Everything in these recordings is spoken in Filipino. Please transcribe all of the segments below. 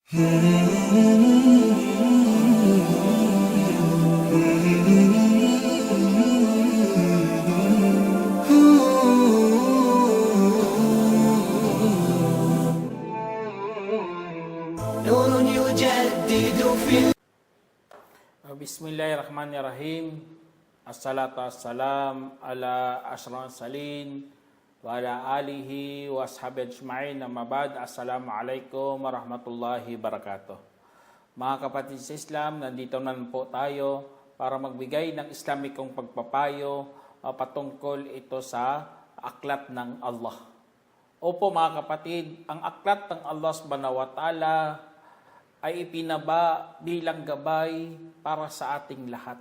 نور يجدد في Bismillahirrahmanirrahim. Assalatu wassalam ala asyrafil salin wa ala alihi wa ashabihi ajma'in. Amma ba'd. Assalamualaikum warahmatullahi wabarakatuh. Mga kapatid sa Islam, nandito na po tayo para magbigay ng Islamikong pagpapayo patungkol ito sa aklat ng Allah. Opo mga kapatid, ang aklat ng Allah subhanahu wa ta'ala ay ipinaba bilang gabay para sa ating lahat.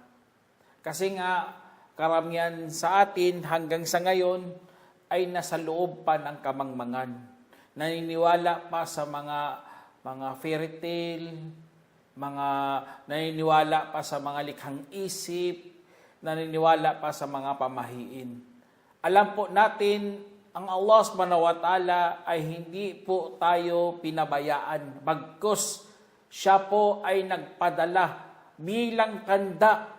Kasi nga, karamihan sa atin hanggang sa ngayon ay nasa loob pa ng kamangmangan. Naniniwala pa sa mga fairy tale, naniniwala pa sa mga likhang isip, naniniwala pa sa mga pamahiin. Alam po natin, ang Allah subhanahu wa ta'ala ay hindi po tayo pinabayaan. Bagkus, siya po ay nagpadala bilang tanda,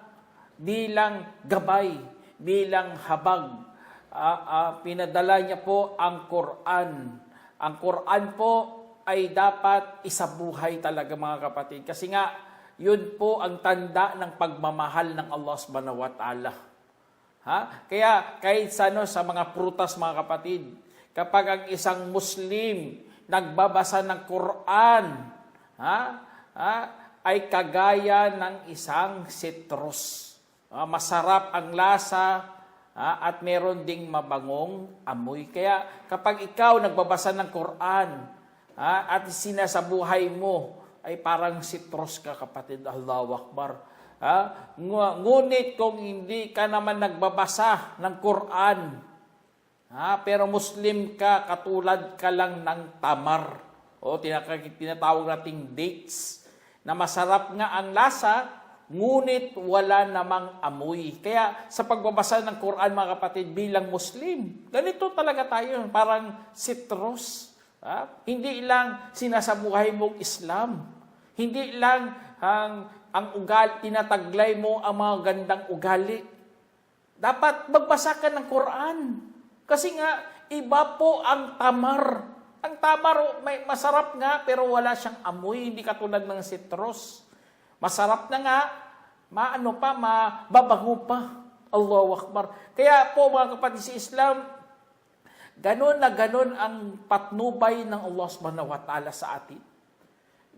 bilang gabay, bilang habag. Pinadala niya po ang Quran. Ang Quran po ay dapat isabuhay talaga mga kapatid. Kasi nga, yun po ang tanda ng pagmamahal ng Allah subhanahu wa ta'ala. Kaya kahit sa mga prutas mga kapatid, kapag ang isang Muslim nagbabasa ng Quran, ay kagaya ng isang citrus. Masarap ang lasa at meron ding mabangong amoy. Kaya kapag ikaw nagbabasa ng Quran at sinasabuhay mo, ay parang citrus ka kapatid. Allahu Akbar. Ngunit kung hindi ka naman nagbabasa ng Quran, pero Muslim ka, katulad ka lang ng tamar, o tinatawag nating dates, na masarap nga ang lasa, ngunit wala namang amoy. Kaya sa pagbabasa ng Quran mga kapatid bilang Muslim, ganito talaga tayo, parang citrus. Hindi lang sinasabuhay mong Islam, hindi lang ang ugali, tinataglay mo ang mga gandang ugali. Dapat magbasa ka ng Quran. Kasi nga, iba po ang tamar. Ang tamar, masarap nga, pero wala siyang amoy, hindi katulad ng citrus. Masarap na nga, mababango pa. Allahu Akbar. Kaya po mga kapatid sa Islam, ganon na ganon ang patnubay ng Allah subhanahu wa ta'ala sa atin.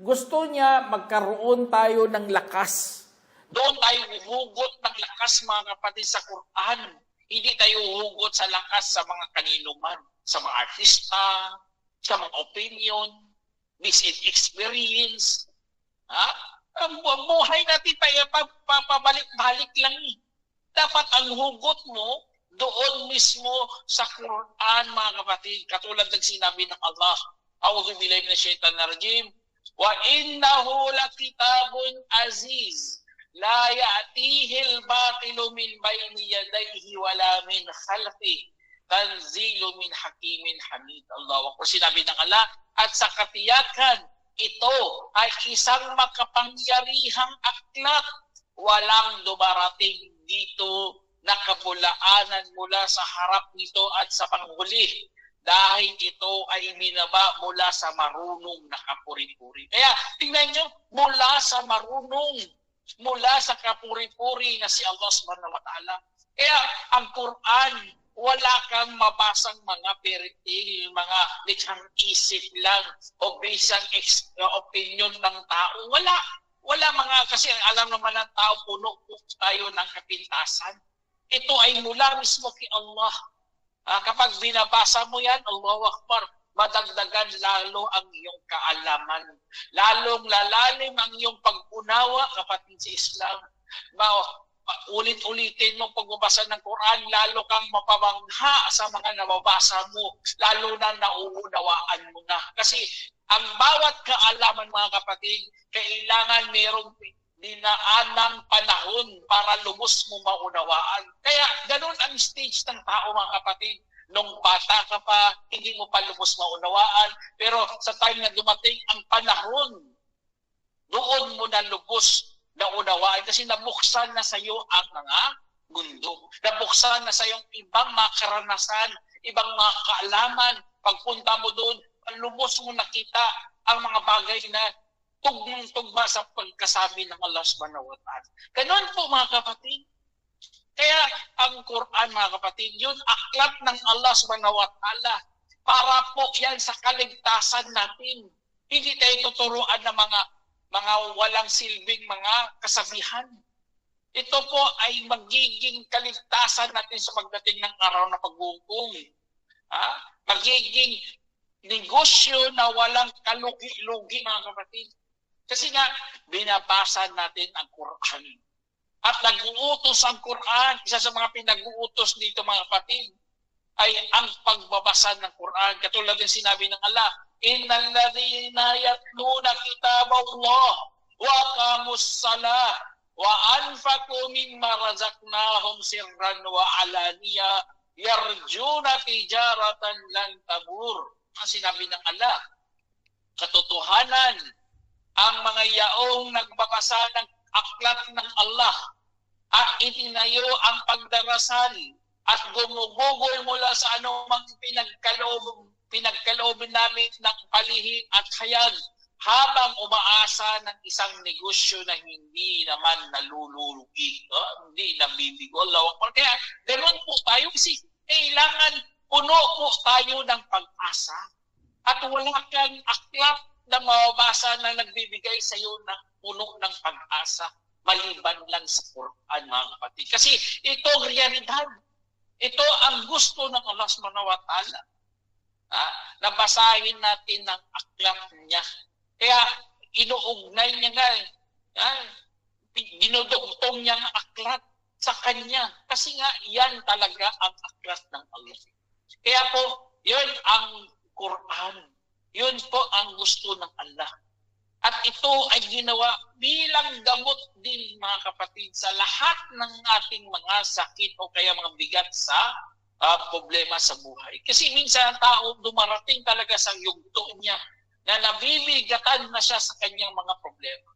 Gusto niya magkaroon tayo ng lakas. Doon tayo huhugot ng lakas mga kapatid sa Quran. Hindi tayo huhugot sa lakas sa mga kanino man, sa mga artista, sa mga opinion, experience. Ang buhay natin tayo pabalik-balik lang. Dapat ang hugot mo doon mismo sa Quran mga kapatid. Katulad ng sinabi ng Allah, A'udhu billahi minash shaitanir rajim, wa innahu lakitabun aziz la ya'tihil batilu min bayni yadayhi wala min khalfihi tanzilu min hakimin hamid. Allahu Akbar. Sinabi ng Allah, at sa katiyakan, ito ay isang makapangyarihang aklat. Walang dumarating dito na kabulaanan mula sa harap nito at sa panghuli. Dahil ito ay minaba mula sa marunong na kapuri-puri. Kaya tingnan nyo, mula sa marunong, mula sa kapuri-puri na si Allah subhanahu wa ta'ala. Kaya ang Quran, wala kang mabasang mga fairy tale, mga likhang isip lang o bisang opinion ng tao. Wala mga, kasi alam naman ng tao, puno tayo ng kapintasan. Ito ay mula mismo kay Allah. Kapag binabasa mo yan, Allahu Akbar, madagdagan lalo ang iyong kaalaman. Lalong lalalim ang iyong pag-unawa, kapatid sa Islam. Ulit-ulitin mo pagbabasa ng Quran, lalo kang mapamangha sa mga nababasa mo, lalo na nauunawaan mo na. Kasi ang bawat kaalaman mga kapatid, kailangan mayroong dinaanang panahon para lubos mo maunawaan. Kaya ganun ang stage ng tao mga kapatid. Nung bata ka pa, hindi mo pa lubos maunawaan. Pero sa time na dumating ang panahon Doon mo na lubos na unawaan kasi nabuksan na sa iyo ang mga mundo. Nabuksan na sa iyong ibang mga karanasan, ibang mga kaalaman. Pagpunta mo doon, lubos mo nakita ang mga bagay na tugmang-tugma sa pagkasabi ng Allah subhanahu wa ta'ala. Ganun po mga kapatid. Kaya ang Quran mga kapatid, yun aklat ng Allah subhanahu wa ta'ala para po yan sa kaligtasan natin. Hindi tayo tuturuan ng mga walang silbing mga kasabihan. Ito po ay magiging kaligtasan natin sa pagdating ng araw na paghukom. Magiging negosyo na walang kalugi-lugi mga kapatid. Kasi nga, binabasa natin ang Quran. At nag-uutos ang Quran, isa sa mga pinag-uutos dito mga kapatid, ay ang pagbabasa ng Quran. Katulad din sinabi ng Allah, Innal ladhina yatluna kitab Allah wa aqamus salah wa anfaqu mimma razaqnahum sirran wa alaniya yarjuna tijaratan lan tabur. Ang sinabi ng Allah, katotohanan, ang mga yaong nagbabasa ng aklat ng Allah at itinayo ang pagdarasal at gumugugol mula sa anumang pinagkaloob namin ng palihim at hayag habang umaasa ng isang negosyo na hindi naman nalulugi, hindi nabibigo. Kaya ganoon po tayo kasi kailangan puno po tayo ng pag-asa at wala kang aklat na mababasa na nagbibigay sa iyo ng puno ng pag-asa maliban lang sa Quran mga kapatid. Kasi ito ang realidad. Ito ang gusto ng Allah subhanahu wa ta'ala. Nabasahin natin ng aklat niya. Kaya inuugnay niya nga, dinudugtong niya ang aklat sa kanya. Kasi nga yan talaga ang aklat ng Allah. Kaya po, yun ang Quran. Yun po ang gusto ng Allah. At ito ay ginawa bilang gamot din mga kapatid sa lahat ng ating mga sakit o kaya mga bigat sa problema sa buhay. Kasi minsan ang tao dumarating talaga sa yugto niya na nabibigatan na siya sa kanyang mga problema.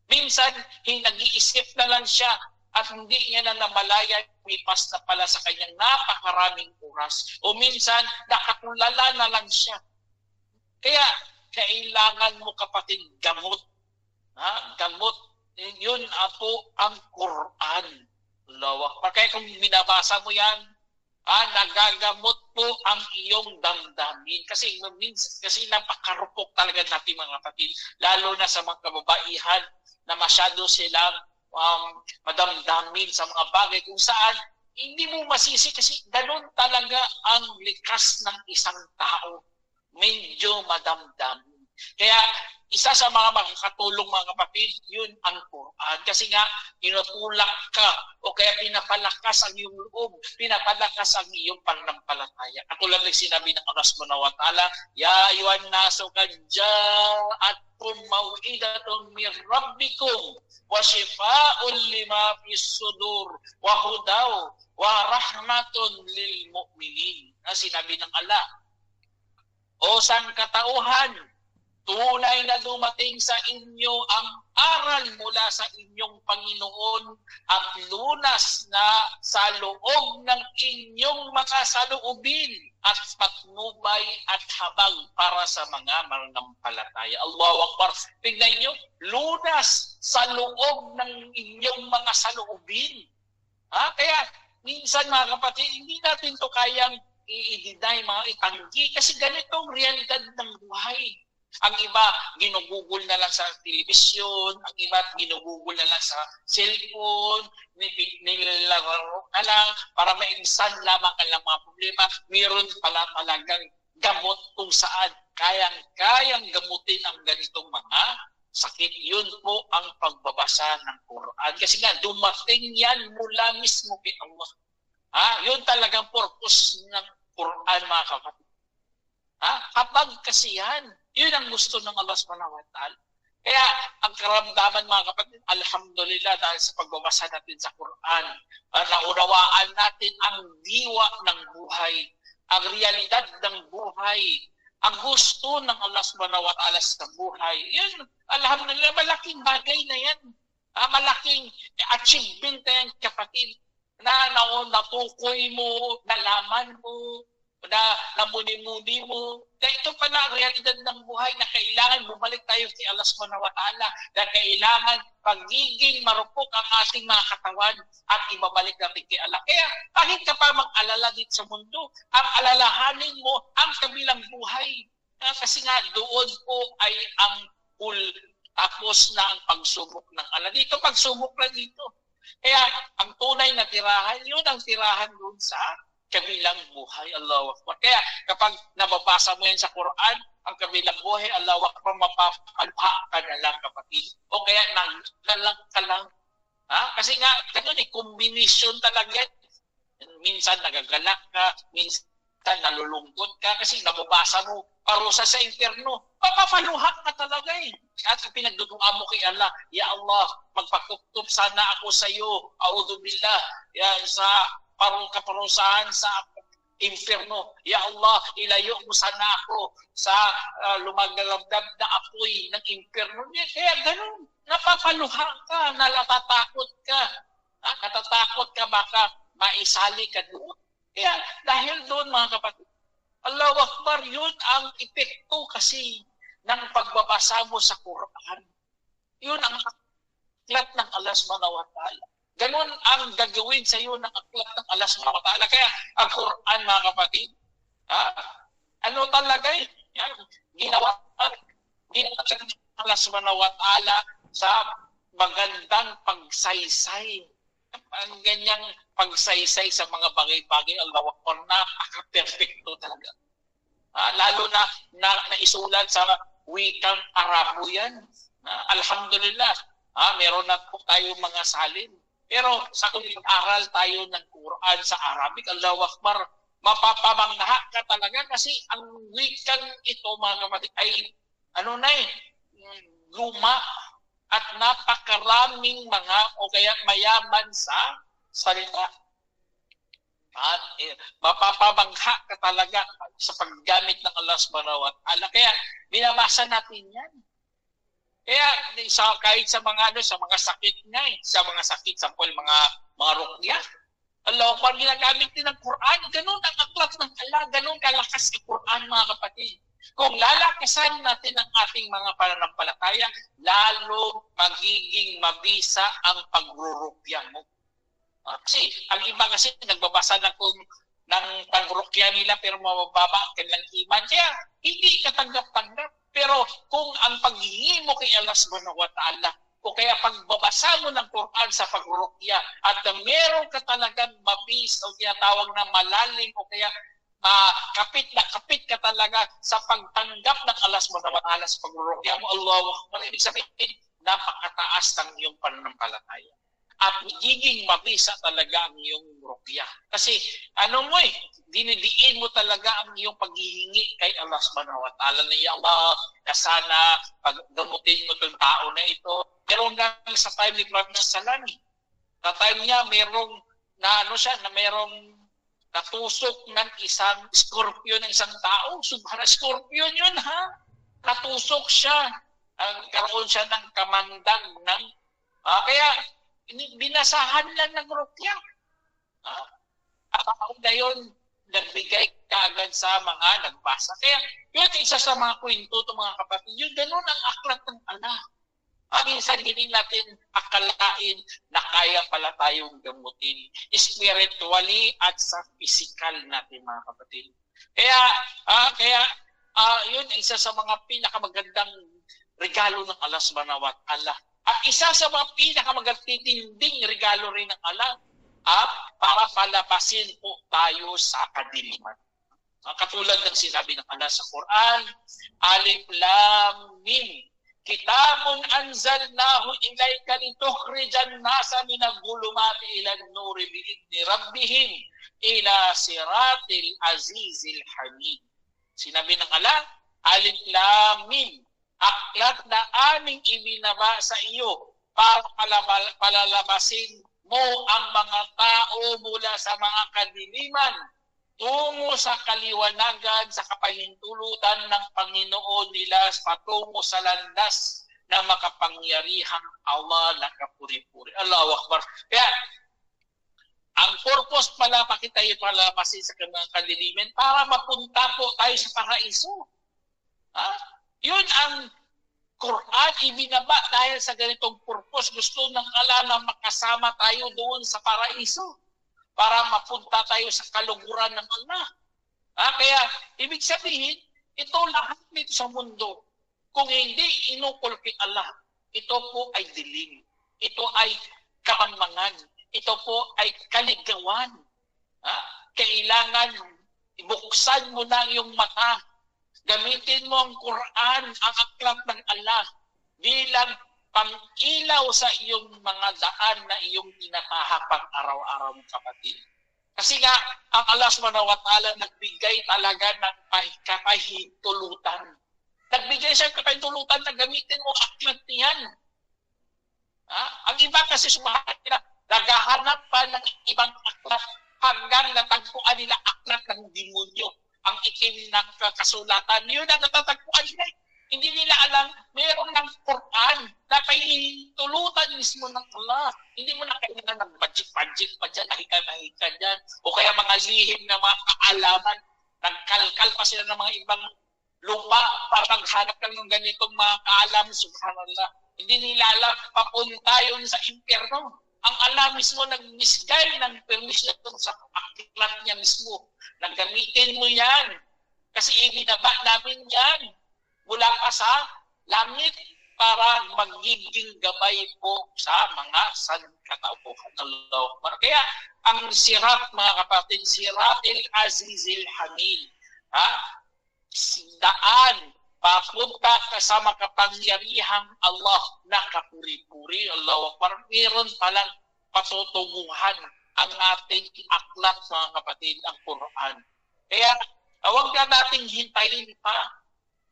Minsan, nag-iisip na lang siya at hindi niya na namalaya, mipas na pala sa kanyang napakaraming oras. O minsan, nakatulala na lang siya. Kaya, kailangan mo kapatid gamot. Gamot. Yun po ang Quran. Kaya kung binabasa mo yan, nagagamot po ang iyong damdamin. Kasi napakarupok talaga natin mga kapatid. Lalo na sa mga kababaihan na masyado silang madamdamin sa mga bagay kung saan hindi mo masisi kasi ganun talaga ang likas ng isang tao. Medyo madamdamin. Kaya isa sa mga makakatulong mga kapatid, yun ang Quran. Kasi nga, tinutulak ka o kaya pinapalakas ang iyong loob, pinapalakas ang iyong pananampalataya. Katulad ng sinabi ng Allah subhanahu wa ta'ala, Ya ayyuhan nasu qad ja'atkum maw'idatun min rabbikum wa shifaa'un lima fis sudur wa hudaw wa rahmatun lil mu'minin. Sinabi ng Allah, o sangkatauhan, tunay na dumating sa inyo ang aral mula sa inyong Panginoon at lunas na sa loob ng inyong mga saloobin at patnubay at habag para sa mga mananampalataya. Allahu Akbar. Tignan nyo, lunas sa loob ng inyong mga saloobin. Kaya minsan mga kapatid, hindi natin to kayang i-deny, mga itanggi, kasi ganitong realidad ng buhay. Ang iba, ginugugol na lang sa telebisyon, ang iba, ginugugol na lang sa cellphone, nilalaro na lang para maingsan lamang ang mga problema. Meron pala talagang gamot kung saan kayang gamutin ang ganitong mga sakit. Yun po ang pagbabasa ng Quran. Kasi nga, dumating yan mula mismo kay Allah. Yun talagang purpose ng Quran mga kapatid. Kapag kasi yan, yun ang gusto ng Allah subhanahu wa ta'ala. Kaya ang karamdaman mga kapatid, alhamdulillah dahil sa pagbabasa natin sa Quran, naunawaan natin ang diwa ng buhay, ang realidad ng buhay, ang gusto ng Allah subhanahu wa ta'ala sa buhay. Yun, alhamdulillah, malaking bagay na yan. Malaking achievement na yan, kapatid. Na natukoy mo, nalaman mo, na namuni-muni mo. Dahil ito pala ang realidad ng buhay na kailangan bumalik tayo kay Allah subhanahu wa ta'ala, na kailangan pagiging marupok ang ating mga katawan at ibabalik natin kay Allah. Kaya kahit ka pa mag-alala dito sa mundo, ang alalahanin mo ang kabilang buhay. Kasi nga doon po ay ang tapos na ang pagsubok ng Allah. Dito pagsubok lang dito. Kaya ang tunay na tirahan, yun ang tirahan doon sa kabilang buhay. Allahu Akbar. Kaya kapag nababasa mo yan sa Quran, ang kabilang buhay, Allahu Akbar, mapapalha ka na lang, kapatid. O kaya naglalang ka lang. Kasi nga, ganun combination talaga. Minsan nagagalak ka, minsan nalulungkot ka, kasi nababasa mo parusa sa impyerno. Papapaluha ka talaga At pinagduduan mo kay Allah, Ya Allah, magpakuktop sana ako sa iyo. A'udhu billah. Yan sa kaparusahan sa impyerno. Ya Allah, ilayo mo sana ako sa lumagalabdab na apoy ng impyerno. Kaya ganun, napapaluha ka, natatakot ka. Natatakot ka baka maisali ka doon. Kaya dahil doon, mga kapatid, Allahu Akbar, yun ang epekto kasi ng pagbabasa mo sa Quran. Yun ang aklat ng Allah subhanahu wa ta'ala. Ganun ang gagawin sa iyo ng aklat ng Allah subhanahu wa ta'ala. Kaya ang Quran, mga kapatid, ano talaga ginawa ng Allah subhanahu wa ta'ala sa magandang pagsaysay. Ang ganyang pagsaysay sa mga bagay-bagay, Allahu Akbar, napaka-perfecto talaga. Lalo na naisulat sa wikang Arabo yan. Alhamdulillah, meron na po tayo mga salin. Pero sa kung aral tayo ng Quran sa Arabic, Allahu Akbar, mapapamangha ka talaga kasi ang wikang ito, mga kapatid, ay luma at napakaraming mga o kaya mayaman sa salita. At mapapabangha ka talaga sa paggamit ng Allah subhanahu wa ta'ala. Kaya binabasa natin yan. Kaya kahit sa mga sa mga sakit nga sa mga sakit, sampol mga rukya, Allah, pag ginagamit din ng Quran, ganun ang aklat ng Allah, ganun kalakas ang Quran, mga kapatid. Kung lalakasan natin ang ating mga pananampalataya, lalo magiging mabisa ang pagrurukya mo. Kasi ang iba kasi nagbabasa ng pagrukya nila pero mababa ang kanilang iman. Kaya hindi katanggap-tanggap. Pero kung ang paghihingi mo kay Allah subhanahu wa ta'ala, o kaya pagbabasa mo ng Quran sa pagrukya at meron ka talagang mabis o tinatawag na malalim o kaya kapit ka talaga sa pagtanggap ng Allah subhanahu wa ta'ala sa pagrukya mo, Allahu Akbar, ibig sabihin, napakataas ng iyong pananampalataya. At magiging mabisa talaga ang iyong rukya. Kasi dinidiin mo talaga ang iyong paghihingi kay Allah subhanahu wa ta'ala na, Ya Allah, na sana paggamutin mo itong tao na ito. Pero hanggang sa time ni Prophet Salami, sa time niya, merong natusok ng isang scorpion ng isang tao. Scorpion yun, natusok siya. Karoon siya ng kamandag ng kaya binasahan lang ng rukya. At ako na yun, nagbigay kaagad sa mga nagbasa. Kaya yun, isa sa mga kwento ito, mga kapatid, yun, ganun ang aklat ng Allah. Minsan hindi natin akalain na kaya pala tayong gamutin spiritually at sa physical natin, mga kapatid. Kaya yun, isa sa mga pinakamagandang regalo ng Allah subhanahu wa ta'ala. At isa sa mga pinakamagandang regalo rin ng Allah para palabasin po tayo sa kadiliman. Katulad ng sinabi ng Allah sa Quran, Alif Lam Mim, Kitabun anzalnahu ilayka litukhrijan nasa minadh-dhulumati ila an-nuri bi'idni rabbihim ila siratil azizil hamid. Sinabi ng Allah, Alif Lam Mim, aklat na aming ibinaba sa iyo para palalabasin mo ang mga tao mula sa mga kadiliman tungo sa kaliwanagan, sa kapahintulutan ng Panginoon nila patungo sa landas na makapangyarihang Allah na kapuri-puri. Allahu Akbar. Kaya, ang purpose pala, bakit tayo palabasin sa mga kadiliman, para mapunta po tayo sa paraiso. Ha? Yun ang Quran, ibinaba dahil sa ganitong purpose. Gusto ng Allah na makasama tayo doon sa paraiso para mapunta tayo sa kaluguran ng Allah. Kaya, ibig sabihin, ito lahat nito sa mundo, kung hindi inukol kay Allah, ito po ay dilim. Ito ay kamanmangan. Ito po ay kaligawan. Kailangan ibuksan mo na yung mata. Gamitin mo ang Quran, ang aklat ng Allah, bilang pang-ilaw sa iyong mga daan na iyong tinatahak pang araw-araw ng kapatid. Kasi nga, ang Allah subhanahu wa ta'ala nagbigay talaga ng kapahintulutan. Nagbigay siya ng kapahintulutan na gamitin mo aklat niyan. Ang iba kasi subhanallah, naghahanap pa ng ibang aklat hanggang natagpuan nila aklat ng demonyo. Ang itim ng kasulatan, yun ang natatagpuan nila. Hindi nila alam, mayroon ng Quran na pahintulutan mismo ng Allah. Hindi mo na kailangan ng magic pa dyan, nahika dyan. O kaya mga lihim na mga kaalaman, nagkalkal pa sila ng mga ibang lupa para maghanap lang ng ganitong mga kaalaman, subhanallah. Hindi nila alam, papunta yun sa impyerno. Ang Allah mismo nag-misguide ng permission sa aklat niya mismo. Naggamitin mo yan. Kasi ibinaba namin yan mula pa sa langit para magiging gabay po sa mga sangkatauhan ng Allah. Kaya ang sirat, mga kapatid, sirat al-Azizil Hamid, daan, papunta ka sa makapangyarihang Allah na kapuri-puri. Allah, parang meron palang patutunguhan ang ating aklat, mga kapatid, ang Quran. Kaya, huwag na nating hintayin pa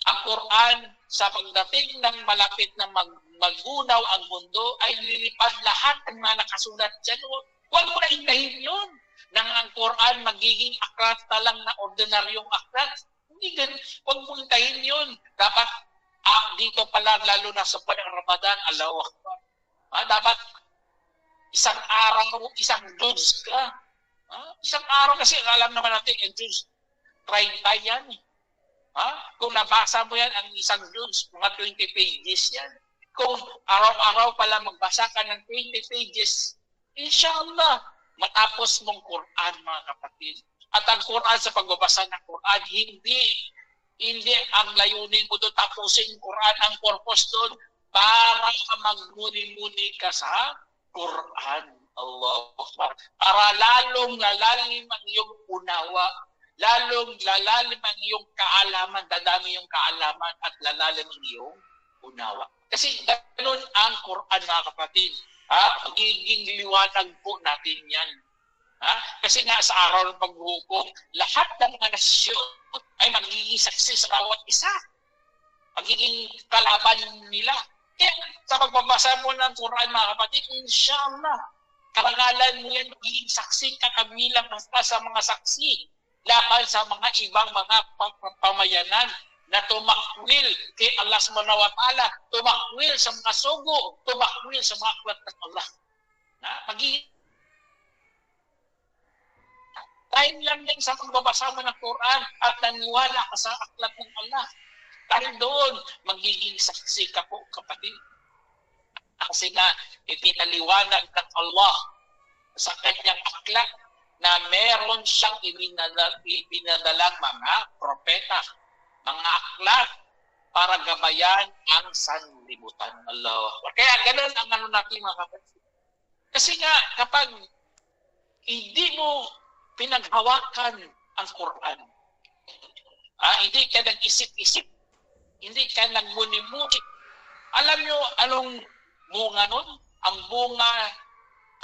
ang Quran sa pagdating ng malapit na magunaw ang mundo ay lilipad lahat ng mga nakasulat dyan. Huwag mo na hintayin yun nang ang Quran magiging aklat talang na ordinaryong aklat. Hindi ganun. Huwag mo hintayin yun. Dapat dito pala, lalo na sa panang Ramadan, Allahu Akbar. Dapat isang araw, isang juz ka. Isang araw kasi alam naman natin, yung juz, 30 yan. Kung nabasa mo yan, ang isang juz, mga 20 pages yan. Kung araw-araw pala magbasa ka ng 20 pages, inshallah, matapos mong Quran, mga kapatid. At ang Quran, sa pagbabasa ng Quran, hindi ang layunin mo doon tapusin Quran. Ang purpose doon, para magmuni-muni ka sa Quran. Allah. Para lalong lalalim ang iyong unawa, lalong lalalim ang iyong kaalaman, dadami yung kaalaman at lalalim ang iyong unawa. Kasi ganun ang Quran, mga kapatid. Magiging liwanag po natin yan. Kasi nga sa araw ng paghuhukom, lahat ng mga nasyon ay magiging saksi sa bawat isa. Magiging kalaban nila. Kaya sa pagbabasa mo ng Quran, mga kapatid, inshallah, karangalan mo yan, magiging saksi ka kabilang sa mga saksi laban sa mga ibang mga pamayanan na tumakwil kay Allah subhanahu wa ta'ala, tumakwil sa mga sugo, tumakwil sa mga aklat ng Allah. Magiging dahil lang din sa pagbabasa mo ng Quran at naniwala ka sa aklat ng Allah. Dahil doon, magiging saksi ka po, kapatid. Kasi na itinaliwanag ng Allah sa kanyang aklat na meron siyang ibinadalang mga propeta, mga aklat para gabayan ang sanlibutan. Allah. Kaya ganun ang ano natin, mga kapatid. Kasi nga, kapag hindi mo pinaghawakan ang Quran, hindi ka nag-isip-isip, hindi ka nagmuni-muni, alam nyo anong bunga nun? Ang bunga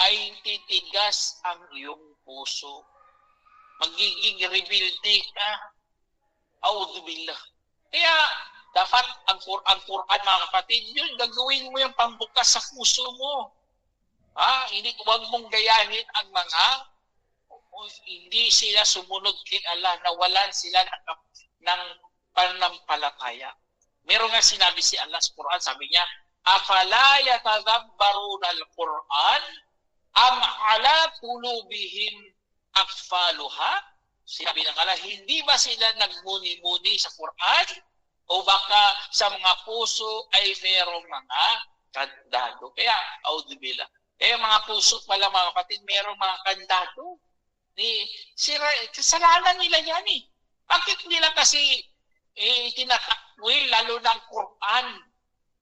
ay titigas ang iyong puso. Magiging rebelde ka. Auzubillah. Kaya dapat ang Quran, mga kapatid, yun, gagawin mo yung pambukas sa puso mo. Hindi, huwag mong gayahin ang mga hindi sila sumunod kay Allah, nawalan sila ng pananampalataya. Meron nga sinabi si Allah sa Quran, sabi niya, afala yatadabbaruna al-Quran am ala qulubihim akfaluha? Sinabi ng Allah, hindi ba sila nagmuni-muni sa Quran? O baka sa mga puso ay merong mga kandado? Kaya, audibillah. Mga puso pala mga kapatid, merong mga kandado. Kasalanan nila yan eh. Bakit nila kasi tinatakwil, lalo ng Quran?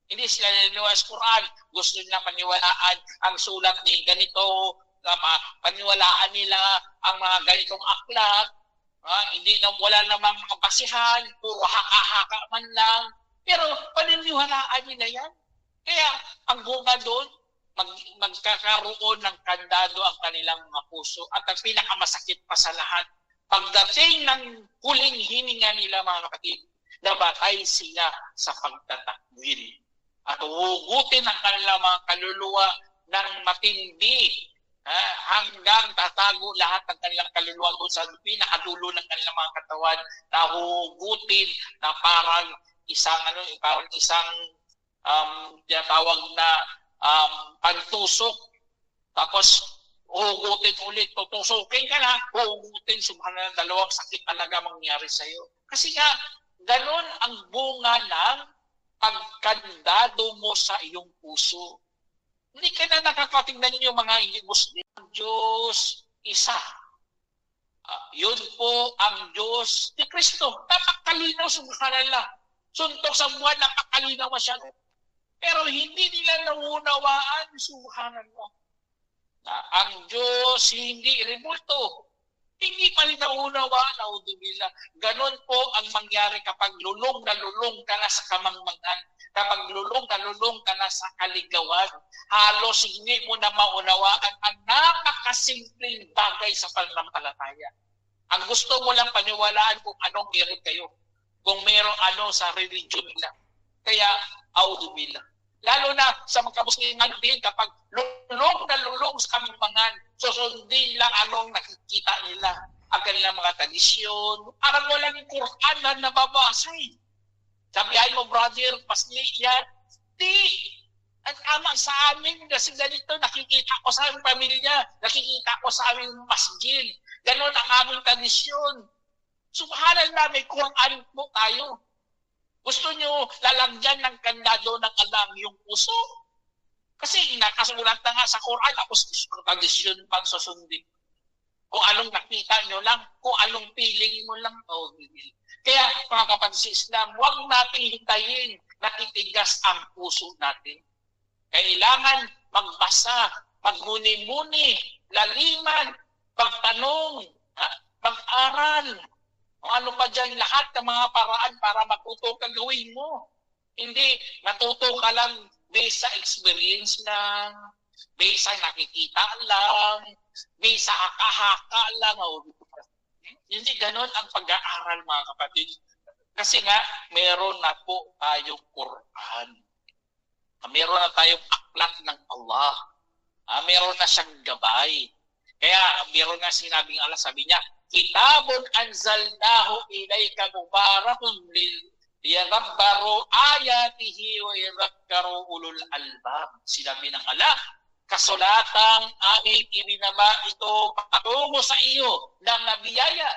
Hindi sila naniwala sa Quran. Gusto nila paniwalaan ang sulat ni ganito, paniwalaan nila ang mga ganitong aklat. Hindi na wala namang mga basihan, puro haka-haka man lang. Pero paniniwalaan nila yan. Kaya ang bunga doon, magkakaroon ng kandado ang kanilang mga puso. At ang pinakamasakit pa sa lahat, pagdating ng huling hininga nila mga kapatid, nabatay sila sa pagtatakwil. At hugutin ang kanilang mga kaluluwa ng matindi hanggang tatago lahat ng kanilang kaluluwa doon sa pinakadulo ng kanilang mga katawan, na hugutin na parang isang tinatawag na pantusok. Tapos hugutin ulit, tutusukin ka na, hugutin, subhanallah, dalawang sakit talaga mangyari sa iyo. Kasi nga, ganon ang bunga ng pagkandado mo sa iyong puso. Hindi ka na nakakatingnan yung mga hindi Muslim. Diyos, isa. Yun po ang Diyos ni Kristo. Napakalinaw, subhanallah. Suntok sa buwan, napakalinaw masyado. Pero hindi nila naunawaan, subhanallah, na ang Diyos hindi remulto. Hindi pa rin naunawaan, naudubila. Ganon po ang mangyari kapag lulong na lulong ka na sa kamangmangan. Kapag lulong ka na sa kaligawan. Halos hindi mo na maunawaan ang napakasimpleng bagay sa pananampalataya. Ang gusto mo lang paniwalaan kung anong meron kayo. Kung merong ano sa religion nila. Kaya, audubillah. Lalo na sa mga kamusliman din, kapag lulong sa kamangmangan, susundin lang anong nakikita nila, ang kanilang mga tradisyon. Parang walang Quran na nababasa eh. Sabihin mo, brother, pasli yan. Di! Ang ama sa amin, kasi ganito, nakikita ko sa aming pamilya, nakikita ko sa aming masjid. Ganon ang aming tradisyon. Subhanallah, may Quran po tayo. Gusto nyo lalagyan ng kandado ng Allah yung puso? Kasi nakasulat na nga sa Quran, tapos tradisyon pang susundin. Kung anong nakita nyo lang, kung anong feeling mo lang. Kaya mga kapatid sa Islam, huwag natin hintayin na titigas ang puso natin. Kailangan magbasa, magmuni-muni, laliman, magtanong, mag-aral. Ano pa dyan, lahat ng mga paraan para matuto ka gawin mo. Hindi, matuto ka lang based sa experience lang, based sa nakikita lang, based sa haka-haka lang. Hindi ganon ang pag-aaral, mga kapatid. Kasi nga, meron na po tayong Quran. Meron na tayong aklat ng Allah. Meron na siyang gabay. Kaya, meron nga sinabing Allah, sabi niya, Kitabun anzalnahu ilayka mubarakun liyadabbaru ayatihi wa yadhakkaru ulul albab. Sinabi ng Allah, kasulatang aming ibinaba ito patungo sa iyo ng nabiyaya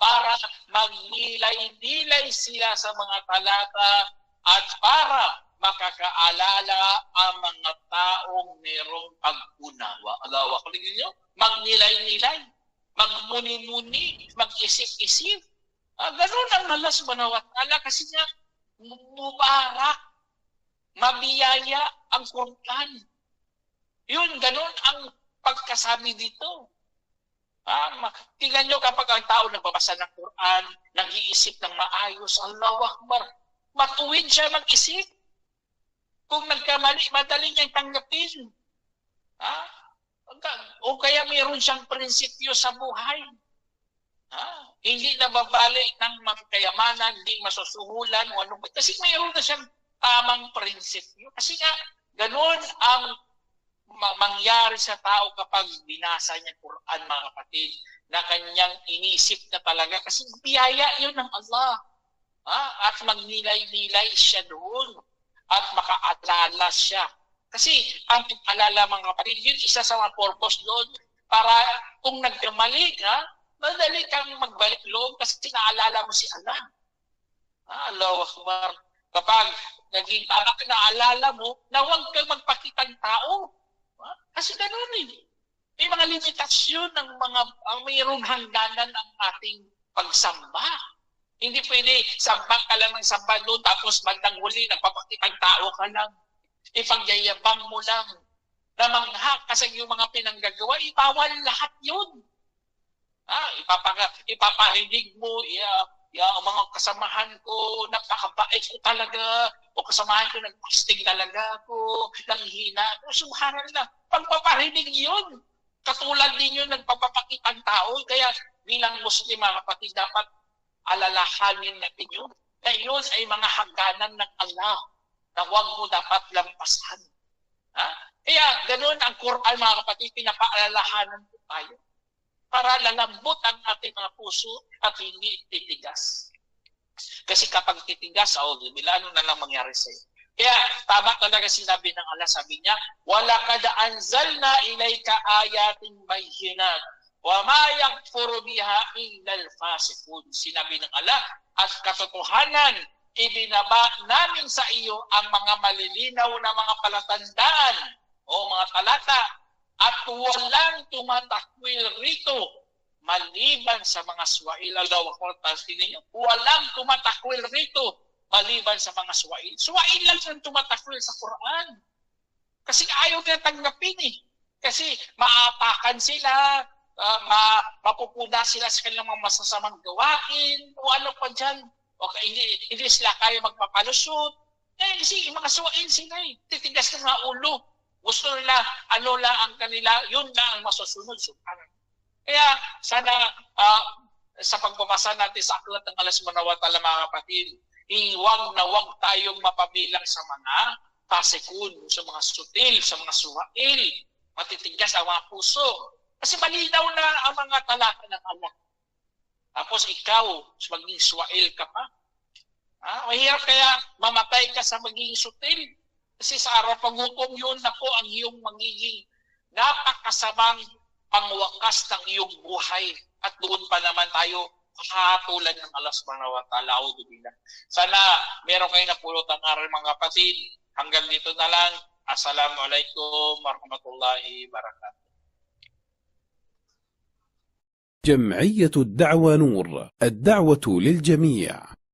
para magnilay-nilay sila sa mga talata at para makakaalala ang mga taong merong pag-unawa. Allahu akbar ninyo, magnilay-nilay, magmuni-muni, mag-isip-isip. Ganun ang Allah subhanahu wa ta'ala kasi nga mubarak, mabiyaya ang Quran. Yun, ganun ang pagkasabi dito. Tingnan nyo kapag ang tao nagbabasa ng Quran, nag-iisip ng maayos, Allahu Akbar, matuwid siya mag-isip. Kung nagkamali, madali niyang tanggapin. O kaya mayroon siyang prinsipyo sa buhay. Hindi nababali ng kayamanan, hindi masusuhulan, o ano. Kasi mayroon na siyang tamang prinsipyo. Kasi nga, ganun ang mangyari sa tao kapag binasa niya Quran, mga kapatid, na kanyang inisip na talaga kasi biyaya yun ng Allah. At magnilay-nilay siya doon at makaalala siya. Kasi ang pag-alala, mga kapatid, yun isa sa mga purpose doon para kung nagkamali ka, madali kang magbalik loob kasi naalala mo si Allah. Allahu Akbar. Kapag naging tama ka, naalala mo na huwag kang magpakitang tao. Kasi gano'n may mga limitasyon ng mayroong hangganan ng ating pagsamba. Hindi pwede samba ka lang ng samba doon tapos bandang huli nagpapakitang tao ka lang. Ipagyayabang mo lang. Namangha kasi yung mga pinanggagawa, ibawal lahat yun. Ipaparinig mo, ang mga kasamahan ko, napakabait ko talaga, o kasamahan ko, nagpasting talaga ako, nanghina ako, subhanallah. Pagpaparinig yun, katulad din yun, nagpapakitang tao, kaya bilang Muslim, mga kapatid, dapat alalahanin natin yun. Na yun ay mga hangganan ng Allah, na huwag mo dapat lampasan. Kaya ganun ang Quran, mga kapatid, pinapaalalahanan po tayo para lalambot ang ating mga puso at hindi titigas. Kasi kapag titigas, ano na lang mangyari sa'yo. Kaya tama talaga sinabi ng Allah, sabi niya, وَلَقَدْ أَنزَلْنَا إِلَيْكَ آيَاتٍ بَيِّنَاتٍ وَمَا يَكْفُرُ بِهَا إِلَّا الْفَاسِقُونَ. Sinabi ng Allah, at katotohanan, ibinaba namin sa iyo ang mga malilinaw na mga palatandaan o mga talata at walang tumatakwil rito maliban sa mga swail. Walang tumatakwil rito maliban sa mga swail. Swail lang ang tumatakwil sa Quran. Kasi ayaw nila tanggapin Kasi maapakan sila, mapupuna sila sa kanilang mga masasamang gawain, o ano pa dyan. Okay, hindi sila kaya magpapalusot. Kasi mga swail sila titigas ng mga ulo. Gusto nila, ano lang ang kanila, yun na ang masusunod. Kaya sana sa pagbabasa natin sa aklat ng Allah subhanahu wa ta'ala, mga kapatid, huwag na huwag tayong mapabilang sa mga pasikun, sa mga sutil, sa mga suwail, matitigas ang mga puso. Kasi malinaw na ang mga talata ng Allah. Tapos ikaw, maging suwail ka pa. Mahirap kaya mamatay ka sa magiging sutil. Kasi sa araw paghukom yun na po ang iyong magiging napakasamang pangwakas ng iyong buhay. At doon pa naman tayo kahatulan ng Allah subhanahu wa ta'ala. Sana meron kayong napulot ang aral, mga kapatid. Hanggang dito na lang. Assalamualaikum warahmatullahi wabarakatuh. جمعية الدعوة نور، الدعوة للجميع.